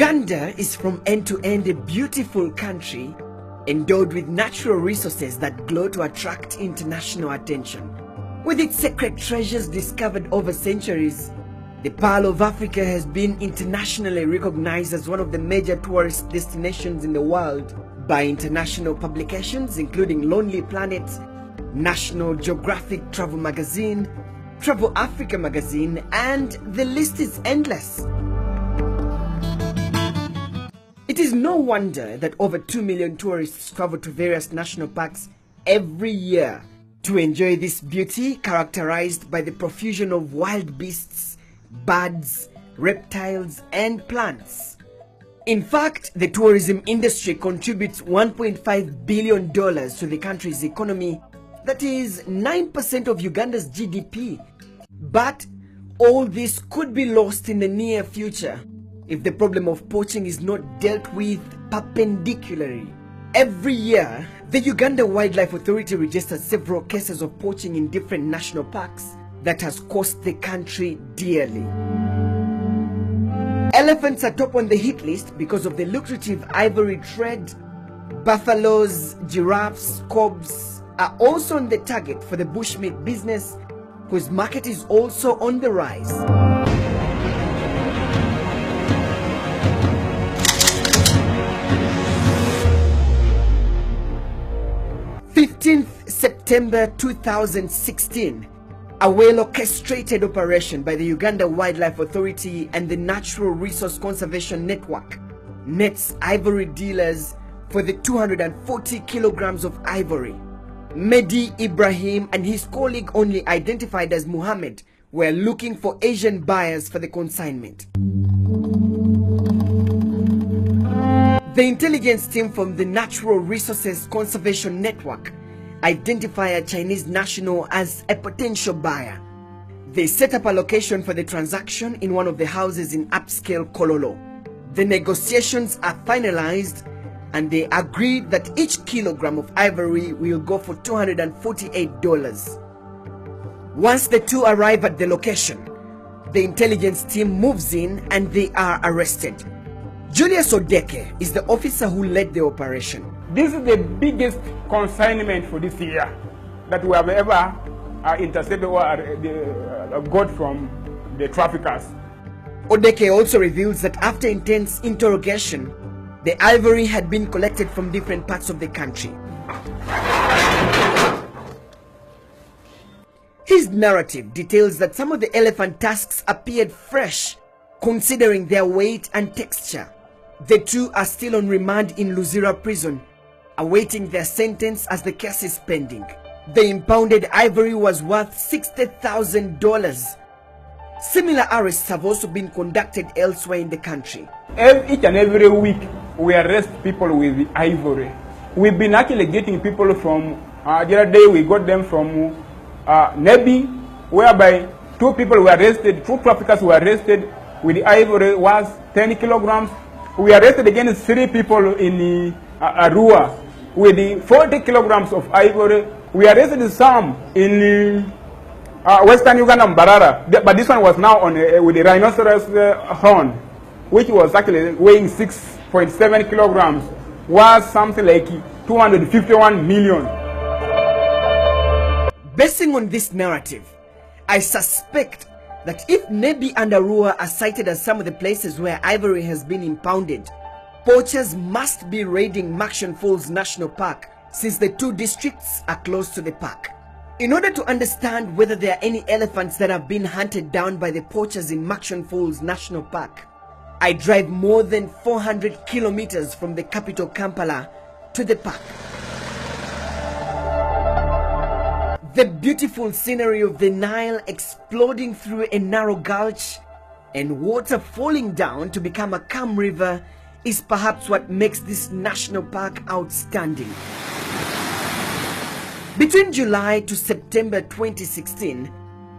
Uganda is from end to end a beautiful country endowed with natural resources that glow to attract international attention. With its sacred treasures discovered over centuries, the Pearl of Africa has been internationally recognized as one of the major tourist destinations in the world by international publications including Lonely Planet, National Geographic Travel Magazine, Travel Africa Magazine, and the list is endless. It is no wonder that over 2 million tourists travel to various national parks every year to enjoy this beauty characterized by the profusion of wild beasts, birds, reptiles, and plants. In fact, the tourism industry contributes $1.5 billion to the country's economy, that is 9% of Uganda's GDP. But all this could be lost in the near future if the problem of poaching is not dealt with perpendicularly. Every year, the Uganda Wildlife Authority registers several cases of poaching in different national parks that has cost the country dearly. Elephants are top on the hit list because of the lucrative ivory trade. Buffaloes, giraffes, cobs are also on the target for the bushmeat business, whose market is also on the rise. 15th September 2016, a well-orchestrated operation by the Uganda Wildlife Authority and the Natural Resource Conservation Network nets ivory dealers for the 240 kilograms of ivory. Mehdi Ibrahim and his colleague, only identified as Muhammad, were looking for Asian buyers for the consignment. The intelligence team from the Natural Resources Conservation Network identify a Chinese national as a potential buyer. They set up a location for the transaction in one of the houses in upscale Kololo. The negotiations are finalized and they agreed that each kilogram of ivory will go for $248. Once the two arrive at the location, the intelligence team moves in and they are arrested. Julius Odeke is the officer who led the operation. This is the biggest consignment for this year that we have ever intercepted or got from the traffickers. Odeke also reveals that after intense interrogation, the ivory had been collected from different parts of the country. His narrative details that some of the elephant tusks appeared fresh, considering their weight and texture. The two are still on remand in Luzira prison, awaiting their sentence as the case is pending. The impounded ivory was worth $60,000. Similar arrests have also been conducted elsewhere in the country. Each and every week, we arrest people with the ivory. We've been actually getting people from, the other day we got them from Nebi, whereby two traffickers were arrested with the ivory was 10 kilograms. We arrested again 3 people in Arua with the 40 kilograms of ivory. We arrested some in Western Uganda, Mbarara, but this one was now on with the rhinoceros horn, which was actually weighing 6.7 kilograms, was something like 251 million. Basing on this narrative, I suspect that if Nebi and Arua are cited as some of the places where ivory has been impounded, poachers must be raiding Murchison Falls National Park, since the two districts are close to the park. In order to understand whether there are any elephants that have been hunted down by the poachers in Murchison Falls National Park, I drive more than 400 kilometers from the capital Kampala to the park. The beautiful scenery of the Nile exploding through a narrow gulch and water falling down to become a calm river is perhaps what makes this national park outstanding. Between July to September 2016,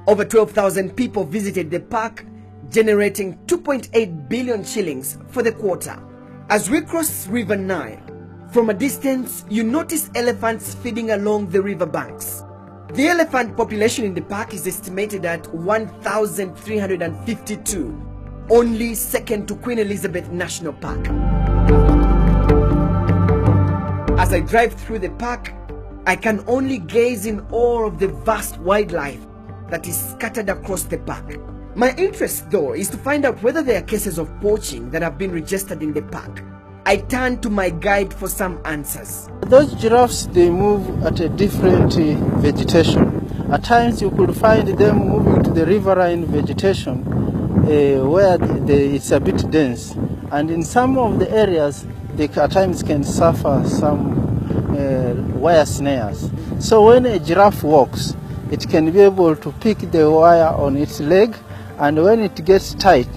over 12,000 people visited the park, generating 2.8 billion shillings for the quarter. As we cross River Nile, from a distance you notice elephants feeding along the river banks. The elephant population in the park is estimated at 1,352. only second to Queen Elizabeth National Park. As I drive through the park, I can only gaze in awe of the vast wildlife that is scattered across the park. My interest, though, is to find out whether there are cases of poaching that have been registered in the park. I turn to my guide for some answers. Those giraffes, they move at a different vegetation. At times you could find them moving to the riverine vegetation where it's a bit dense. And in some of the areas, they at times can suffer some wire snares. So when a giraffe walks, it can be able to pick the wire on its leg, and when it gets tight,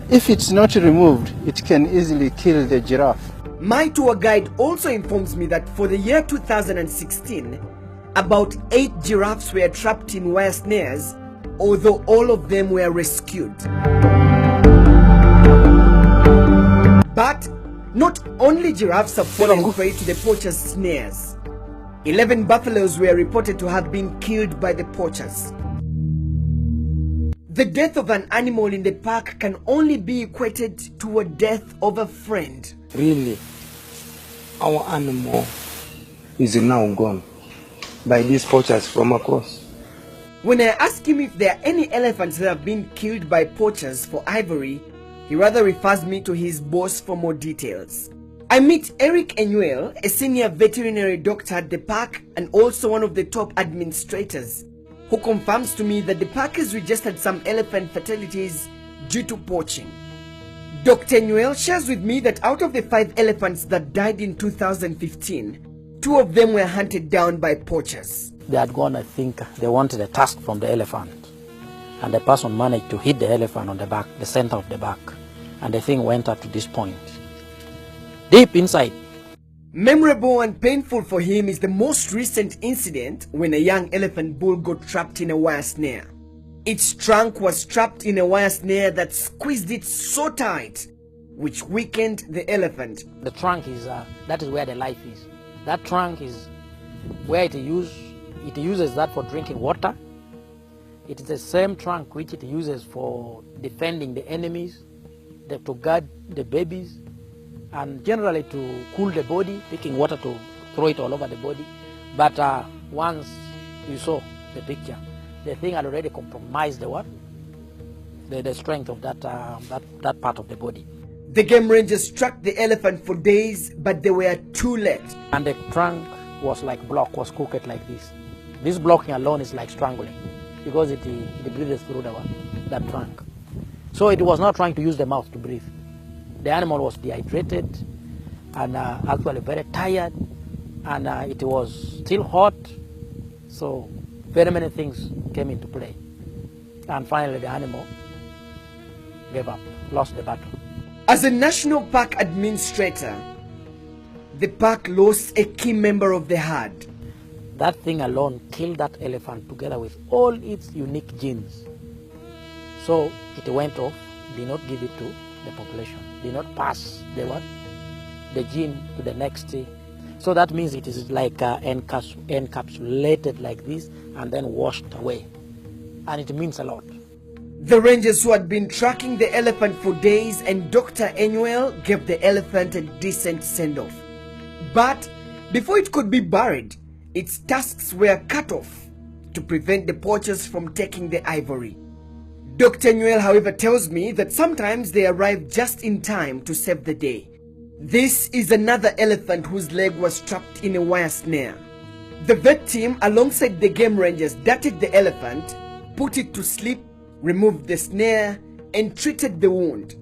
if it's not removed, it can easily kill the giraffe. My tour guide also informs me that for the year 2016, about 8 giraffes were trapped in wire snares, although all of them were rescued. But not only giraffes have fallen prey to the poachers' snares. 11 buffaloes were reported to have been killed by the poachers. The death of an animal in the park can only be equated to a death of a friend. Really, our animal is now gone by these poachers from across. When I ask him if there are any elephants that have been killed by poachers for ivory, he rather refers me to his boss for more details. I meet Eric Enyuel, a senior veterinary doctor at the park and also one of the top administrators, who confirms to me that the park has registered some elephant fatalities due to poaching. Dr. Enyuel shares with me that out of the 5 elephants that died in 2015, 2 of them were hunted down by poachers. They had gone, I think, they wanted a tusk from the elephant. And the person managed to hit the elephant on the back, the center of the back. And the thing went up to this point, deep inside. Memorable and painful for him is the most recent incident when a young elephant bull got trapped in a wire snare. Its trunk was trapped in a wire snare that squeezed it so tight, which weakened the elephant. The trunk is, that is where the life is. That trunk is where it uses that for drinking water. It is the same trunk which it uses for defending the enemies, to guard the babies, and generally to cool the body, picking water to throw it all over the body. But once you saw the picture, the thing had already compromised the strength of that part of the body. The game rangers tracked the elephant for days, but they were too late. And the trunk was was cooked like this. This blocking alone is like strangling, because it breathes through that trunk. So it was not trying to use the mouth to breathe. The animal was dehydrated and actually very tired, and it was still hot. So very many things came into play. And finally the animal gave up, lost the battle. As a national park administrator, the park lost a key member of the herd. That thing alone killed that elephant together with all its unique genes. So it went off, did not give it to the population, did not pass the gene to the next. So that means it is like encapsulated like this and then washed away. And it means a lot. The rangers who had been tracking the elephant for days and Dr. Enyuel gave the elephant a decent send-off. But before it could be buried, its tusks were cut off to prevent the poachers from taking the ivory. Dr. Enyuel, however, tells me that sometimes they arrive just in time to save the day. This is another elephant whose leg was trapped in a wire snare. The vet team, alongside the game rangers, darted the elephant, put it to sleep, removed the snare, and treated the wound.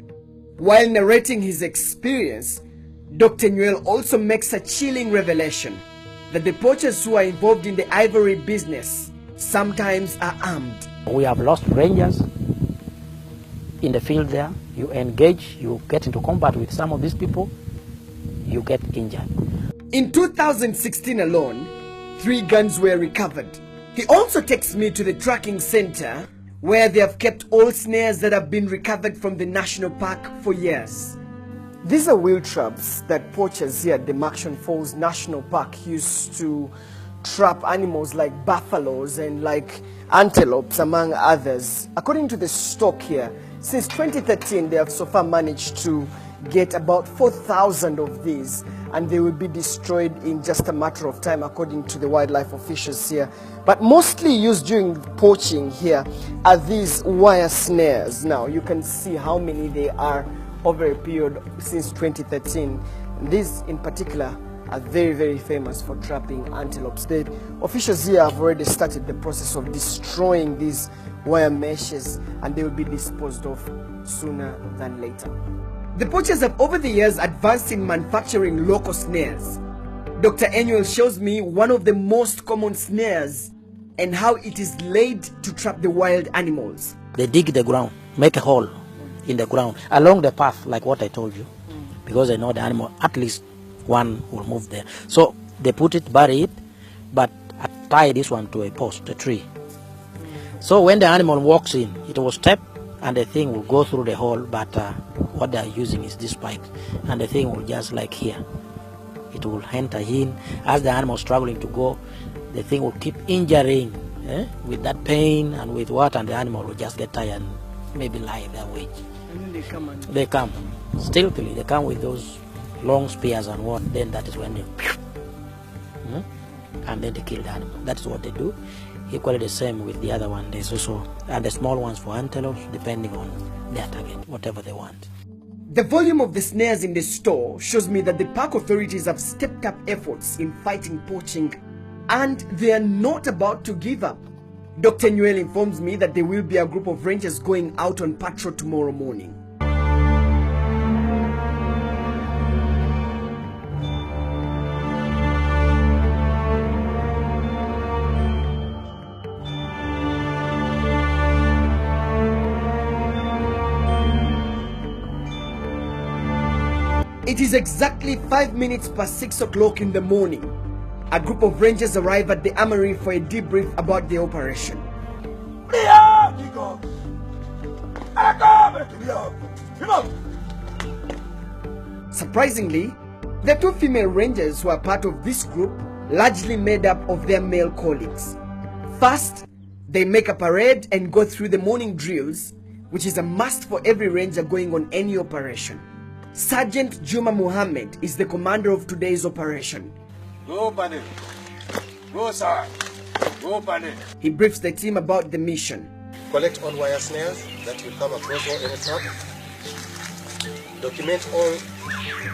While narrating his experience, Dr. Enyuel also makes a chilling revelation that the poachers who are involved in the ivory business sometimes are armed. We have lost rangers in the field there. You engage, you get into combat with some of these people, you get injured. In 2016 alone, 3 guns were recovered. He also takes me to the tracking center where they have kept all snares that have been recovered from the national park for years. These are wheel traps that poachers here at the Murchison Falls National Park used to trap animals like buffaloes and like antelopes, among others. According to the stock here, Since 2013, they have so far managed to get about 4,000 of these, and they will be destroyed in just a matter of time, according to the wildlife officials here. But mostly used during poaching here are these wire snares. Now, you can see how many they are over a period since 2013. These in particular are very, very famous for trapping antelopes. The officials here have already started the process of destroying these wire meshes, and they will be disposed of sooner than later. The poachers have over the years advanced in manufacturing local snares. Dr. Enuel shows me one of the most common snares and how it is laid to trap the wild animals. They dig the ground, make a hole in the ground along the path, like what I told you, because they know the animal, at least one will move there. So they put it, bury it, but tie this one to a post, a tree. So when the animal walks in, it will step and the thing will go through the hole, but what they are using is this pipe, and the thing will just like here. It will enter in. As the animal is struggling to go, the thing will keep injuring with that pain and with what, and the animal will just get tired and maybe lie their way. And then they come stealthily. They come with those long spears and what. Then that is when they and then they kill the animal. That is what they do. Equally the same with the other one. There's also the small ones for antelopes, depending on their target, whatever they want. The volume of the snares in the store shows me that the park authorities have stepped up efforts in fighting poaching, and they are not about to give up. Dr. Enuel informs me that there will be a group of rangers going out on patrol tomorrow morning. It is exactly 5 minutes past 6 o'clock in the morning. A group of rangers arrive at the armory for a debrief about the operation. Surprisingly, the two female rangers who are part of this group largely made up of their male colleagues. First, they make a parade and go through the morning drills, which is a must for every ranger going on any operation. Sergeant Juma Muhammad is the commander of today's operation. Go, Panel. Go, sir. Go, Panel. He briefs the team about the mission. Collect all wire snares that will come across all any trap. Document all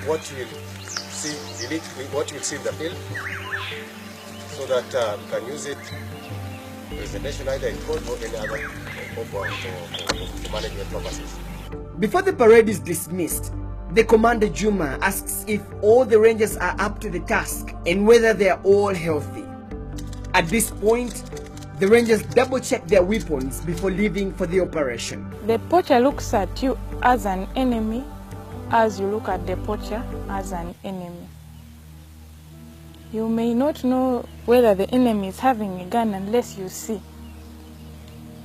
what you will see, delete what you will see in the field, so that you can use it presentation either in court or any other for management purposes. Before the parade is dismissed, the commander Juma asks if all the rangers are up to the task and whether they are all healthy. At this point, the rangers double check their weapons before leaving for the operation. The poacher looks at you as an enemy, as you look at the poacher as an enemy. You may not know whether the enemy is having a gun unless you see,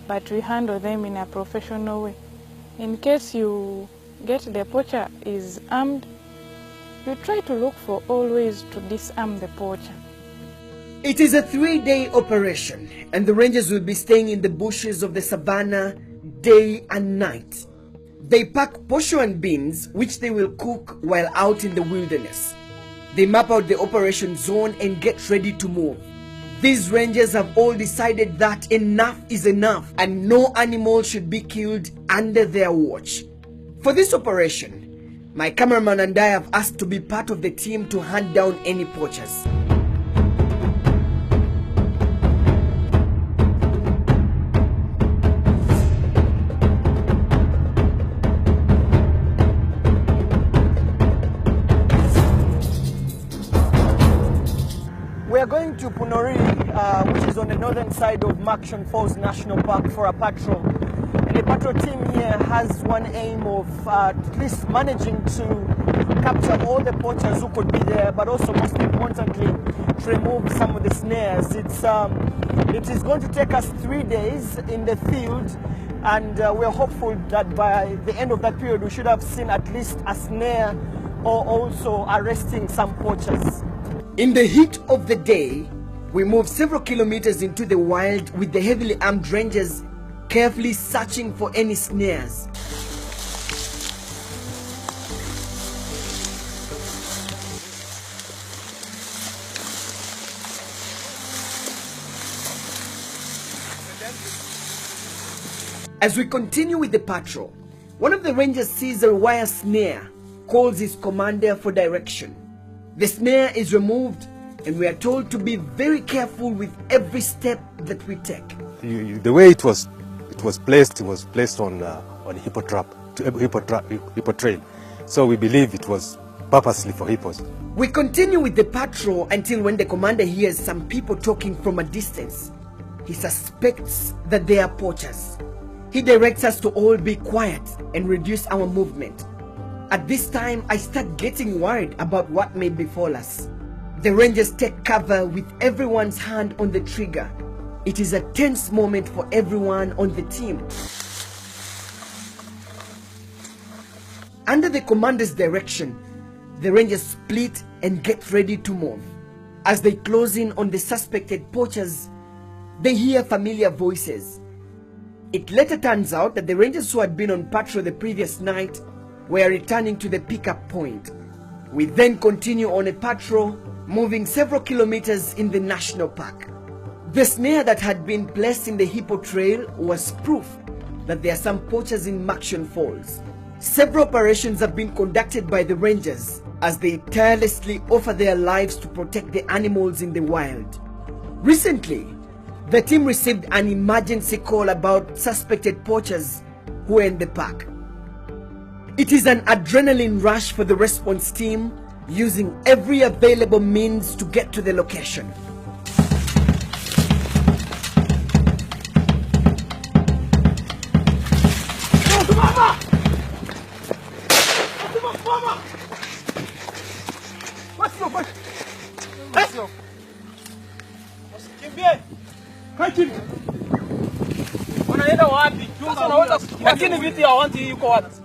but we handle them in a professional way. In case you get the poacher is armed, you try to look for all ways to disarm the poacher. It is a 3-day operation, and the rangers will be staying in the bushes of the savannah day and night. They pack posho and beans, which they will cook while out in the wilderness. They map out the operation zone and get ready to move. These rangers have all decided that enough is enough and no animal should be killed under their watch. For this operation, my cameraman and I have asked to be part of the team to hunt down any poachers. We are going to Punori, which is on the northern side of Murchison Falls National Park, for a patrol. And the patrol team here has one aim of at least managing to capture all the poachers who could be there, but also most importantly to remove some of the snares. It is going to take us 3 days in the field, and we're hopeful that by the end of that period we should have seen at least a snare or also arresting some poachers. In the heat of the day, we move several kilometers into the wild with the heavily armed rangers carefully searching for any snares. As we continue with the patrol, one of the rangers sees a wire snare, calls his commander for direction. The snare is removed and we are told to be very careful with every step that we take. The way it was placed on hippo trail. So we believe it was purposely for hippos. We continue with the patrol until when the commander hears some people talking from a distance. He suspects that they are poachers. He directs us to all be quiet and reduce our movement. At this time, I start getting worried about what may befall us. The rangers take cover with everyone's hand on the trigger. It is a tense moment for everyone on the team. Under the commander's direction, the rangers split and get ready to move. As they close in on the suspected poachers, they hear familiar voices. It later turns out that the rangers who had been on patrol the previous night were returning to the pickup point. We then continue on a patrol, moving several kilometers in the national park. The snare that had been placed in the hippo trail was proof that there are some poachers in Maction Falls. Several operations have been conducted by the rangers as they tirelessly offer their lives to protect the animals in the wild. Recently, the team received an emergency call about suspected poachers who were in the park. It is an adrenaline rush for the response team, using every available means to get to the location.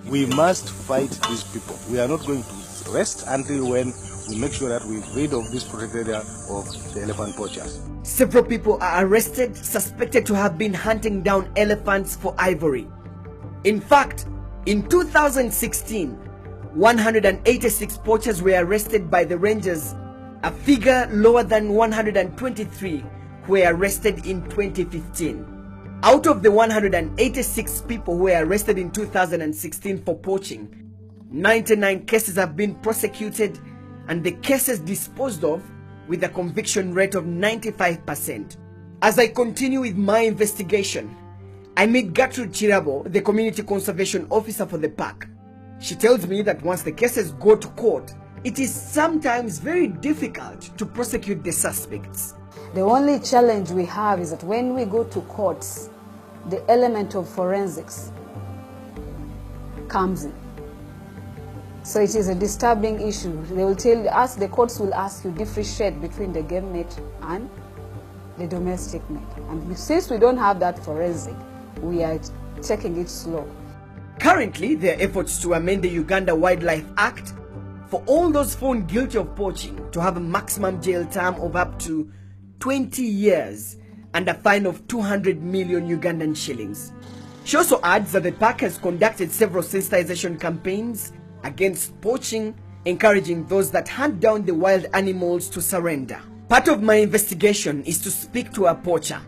We must fight these people. We are not going to rest until when we make sure that we're rid of this protected area of the elephant poachers. Several people are arrested, suspected to have been hunting down elephants for ivory. In fact, in 2016, 186 poachers were arrested by the rangers, a figure lower than 123 who were arrested in 2015. Out of the 186 people who were arrested in 2016 for poaching, 99 cases have been prosecuted and the cases disposed of with a conviction rate of 95%. As I continue with my investigation, I meet Gertrude Chirabo, the community conservation officer for the park. She tells me that once the cases go to court, it is sometimes very difficult to prosecute the suspects. The only challenge we have is that when we go to courts, the element of forensics comes in. So it is a disturbing issue. They will tell us, the courts will ask you differentiate between the game meat and the domestic meat. And since we don't have that forensic, we are taking it slow. Currently, there are efforts to amend the Uganda Wildlife Act for all those found guilty of poaching to have a maximum jail term of up to 20 years and a fine of 200 million Ugandan shillings. She also adds that the park has conducted several sensitization campaigns against poaching, encouraging those that hunt down the wild animals to surrender. Part of my investigation is to speak to a poacher.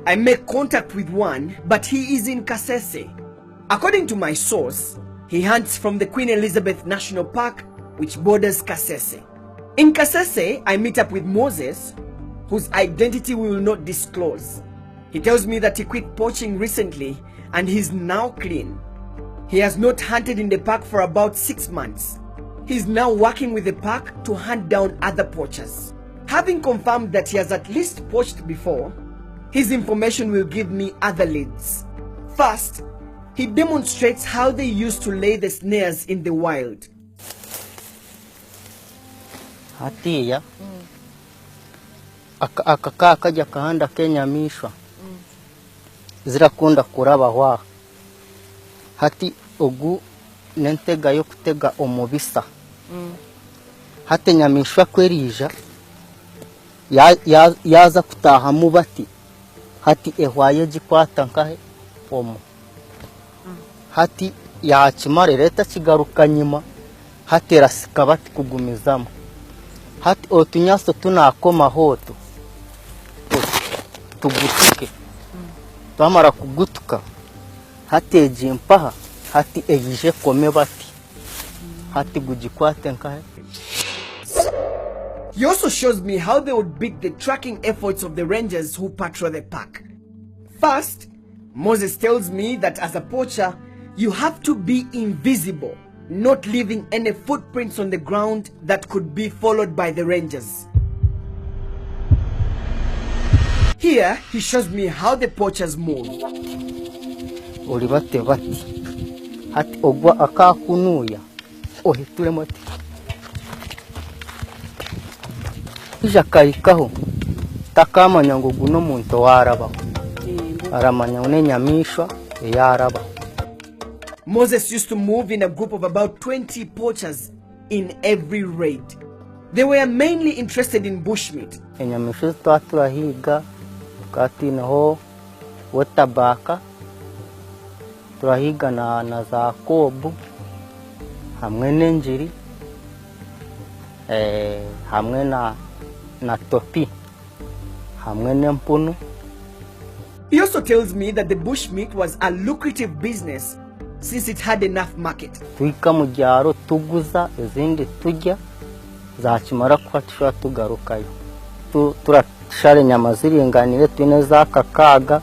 I make contact with one, but he is in Kasese. According to my source, he hunts from the Queen Elizabeth National Park, which borders Kasese. In Kasese, I meet up with Moses, whose identity we will not disclose. He tells me that he quit poaching recently and he's now clean. He has not hunted in the park for about 6 months. He's now working with the park to hunt down other poachers. Having confirmed that he has at least poached before, his information will give me other leads. First, he demonstrates how they used to lay the snares in the wild. Hatiya akakaa kaja kahanda kenyamishwa zirakunda kuraba hwa hati ogu nentega yo kutega omubisa hati nyamishwa kwerija yaza kutaha mubati hati ehwaye jikwata nkahe omo hati yakimara leta kigaruka nyuma hati rasika bati kugumizamo hati otunyaso tunakoma hoto tugutuke twamara kugutuka hati ejimpaha hati eyije kome bati hati gujikwate nkahe. He also shows me how they would beat the tracking efforts of the rangers who patrol the park. First, Moses tells me that as a poacher, you have to be invisible, not leaving any footprints on the ground that could be followed by the rangers. Here, he shows me how the poachers move. Olibate bati hati ogwa akakunuya ohiture moti ijakarikaho takamanya ngo guno muntu waraba aramanya une nyamishwa yaraba. Moses used to move in a group of about 20 poachers in every raid. They were mainly interested in bushmeat. Enyamishwa twaturahiga kati naho wotabaka turahiga na za kobu hamwe n'enjiri hamwe na topi hamwe n'empunu. He also tells me that the bushmeat was a lucrative business since it had enough market. Tuika mu gyaro tuguza ezindi tujya zakimara kwatishwa tugarukayo turashare nyama ziringanire twine za kakaga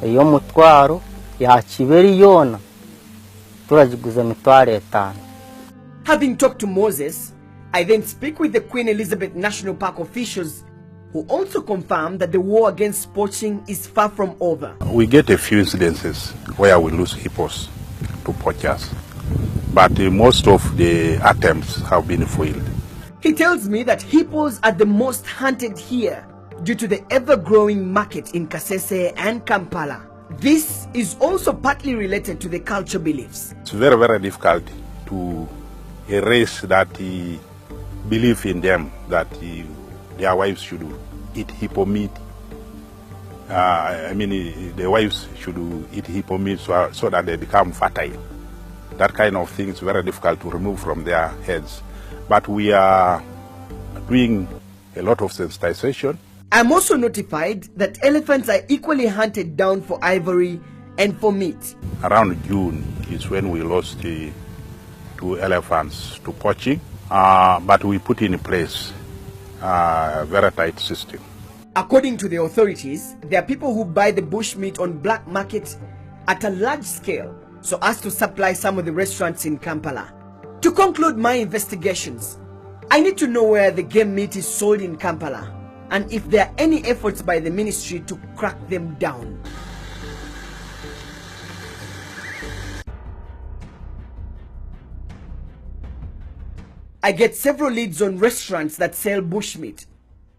iyo mutwaro yakiberi yona turajiguza mitware 5. Having talked to Moses, I then speak with the Queen Elizabeth National Park officials who also confirm that the war against poaching is far from over. We get a few incidences where we lose hippos to poachers, but most of the attempts have been foiled. He tells me that hippos are the most hunted here due to the ever-growing market in Kasese and Kampala. This is also partly related to the culture beliefs. It's very, very difficult to erase that belief in them that their wives should eat hippo meat. The wives should eat hippo meat so that they become fertile. That kind of thing is very difficult to remove from their heads. But we are doing a lot of sensitization. I'm also notified that elephants are equally hunted down for ivory and for meat. Around June is when we lost 2 elephants to poaching, but we put in place a very tight system. According to the authorities, there are people who buy the bushmeat on black market at a large scale so as to supply some of the restaurants in Kampala. To conclude my investigations, I need to know where the game meat is sold in Kampala and if there are any efforts by the ministry to crack them down. I get several leads on restaurants that sell bushmeat.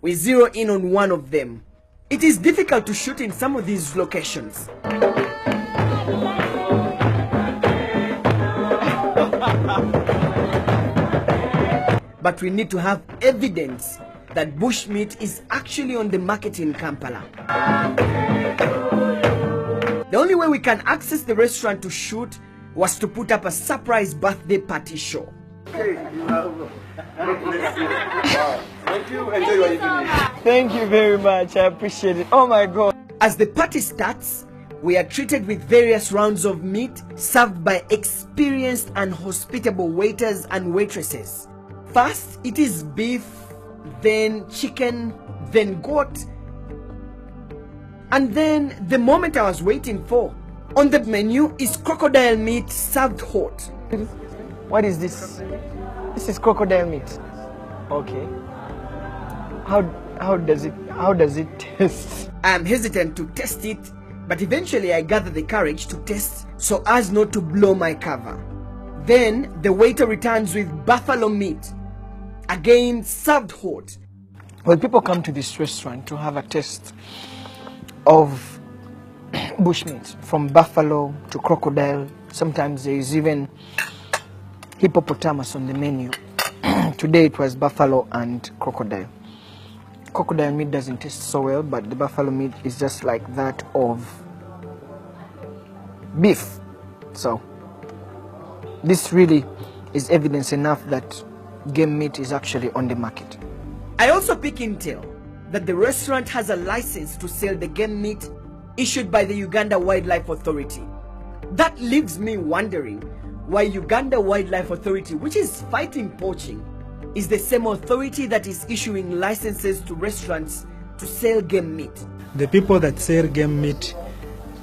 We zero in on one of them. It is difficult to shoot in some of these locations. But we need to have evidence that bushmeat is actually on the market in Kampala. The only way we can access the restaurant to shoot was to put up a surprise birthday party show. Thank you. Enjoy your evening. Thank you very much. I appreciate it. Oh my God. As the party starts, we are treated with various rounds of meat served by experienced and hospitable waiters and waitresses. First, it is beef, then chicken, then goat, and then the moment I was waiting for. On the menu is crocodile meat served hot. What is this? This is crocodile meat. Okay. How does it taste? I am hesitant to test it, but eventually I gather the courage to test so as not to blow my cover. Then the waiter returns with buffalo meat, again served hot. Well, people come to this restaurant to have a taste of bushmeat, from buffalo to crocodile. Sometimes there is even hippopotamus on the menu. Today it was buffalo and crocodile. Crocodile meat doesn't taste so well, but the buffalo meat is just like that of beef. So this really is evidence enough that game meat is actually on the market. I also pick intel that the restaurant has a license to sell the game meat issued by the Uganda Wildlife Authority. That leaves me wondering why Uganda Wildlife Authority, which is fighting poaching, is the same authority that is issuing licenses to restaurants to sell game meat. The people that sell game meat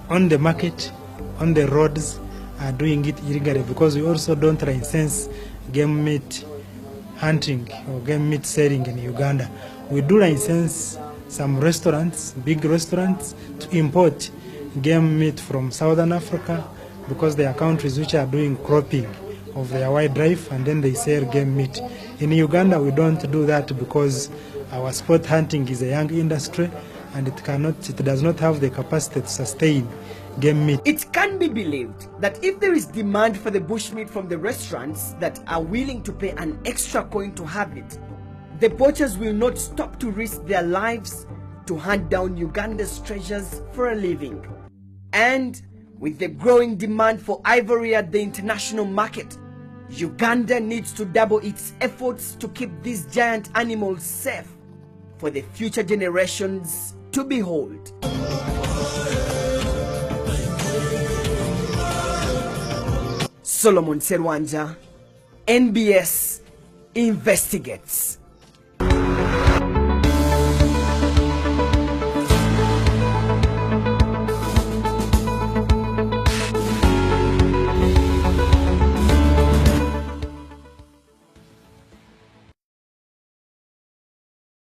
on the market, on the roads, are doing it illegally, because we also don't license game meat hunting or game meat selling in Uganda. We do license some restaurants, big restaurants, to import game meat from Southern Africa, because there are countries which are doing cropping of their wildlife and then they sell game meat. In Uganda we don't do that because our sport hunting is a young industry and it does not have the capacity to sustain game meat. It can be believed that if there is demand for the bushmeat from the restaurants that are willing to pay an extra coin to have it, the poachers will not stop to risk their lives to hunt down Uganda's treasures for a living. And with the growing demand for ivory at the international market, Uganda needs to double its efforts to keep these giant animals safe for the future generations to behold. Solomon Serwanja, NBS Investigates.